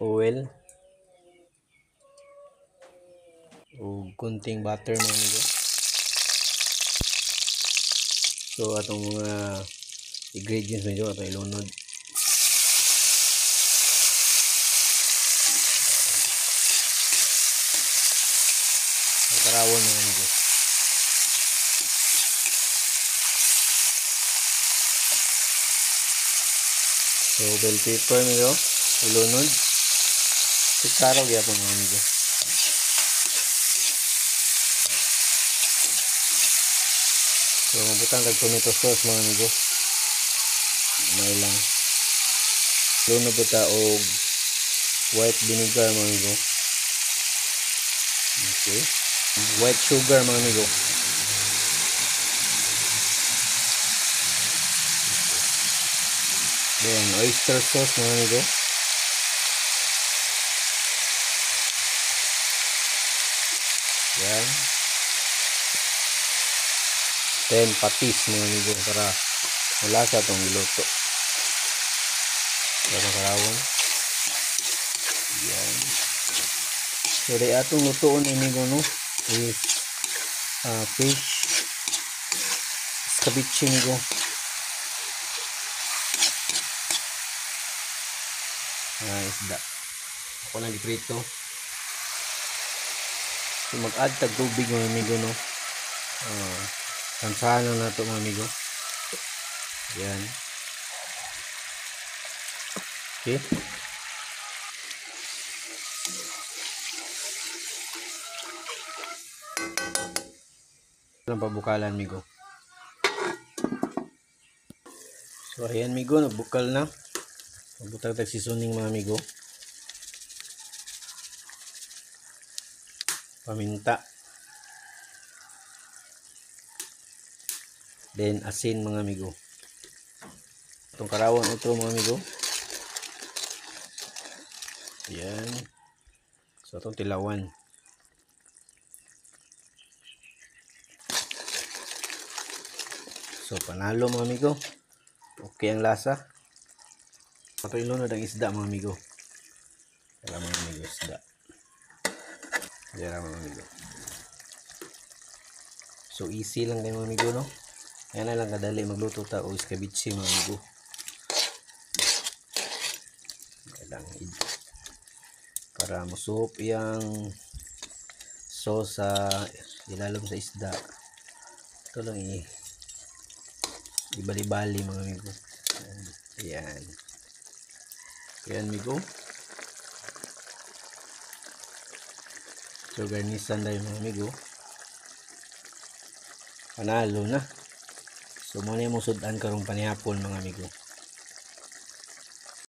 oil o kunting butter mga amigo. So atong mga ingredients medyo atong ilunod. Ang karawon mga amigo. So bell pepper amigo, ilunod. Sikaraw gyapon mga amigo. So mabutang kag tomato sauce mga amigo. May lang. Lunod buta og white vinegar mga amigo. Okay. White sugar mga amigo. Then oyster sauce mga amigo. Yan. Then patis mga amigo para malasa itong niluto. Yan ang karawon. Yan. So di atong lutoon amigo no is fish escabeche amigo. Isda. Ako nang iprito. So mag-add tag tubig mga amigo no. Tansahan lang nato mga amigo. Yan. Okay. Lang pabukalan amigo. So ayan amigo, nagbukal na. Magbutang tag seasoning mga amigo. Paminta. Then asin mga amigo. Itong karawon ito mga amigo. Yan. So itong tilawan. So panalo mga amigo. Okay ang lasa. Ito ilunod ang isda mga amigo. Tara mga amigo, isda. Tara mga amigo. So easy lang kayo mga amigo no. Yan na lang kadali magluto ta o escabeche mga amigo. Kailang para musup yung sauce sa ilalom sa isda. Ito lang ibali-bali mga amigo. Yan. Yan amigo. So garnisan tayo mga amigo. Panalo na. So muna yung sudan karong panihapon mga amigo.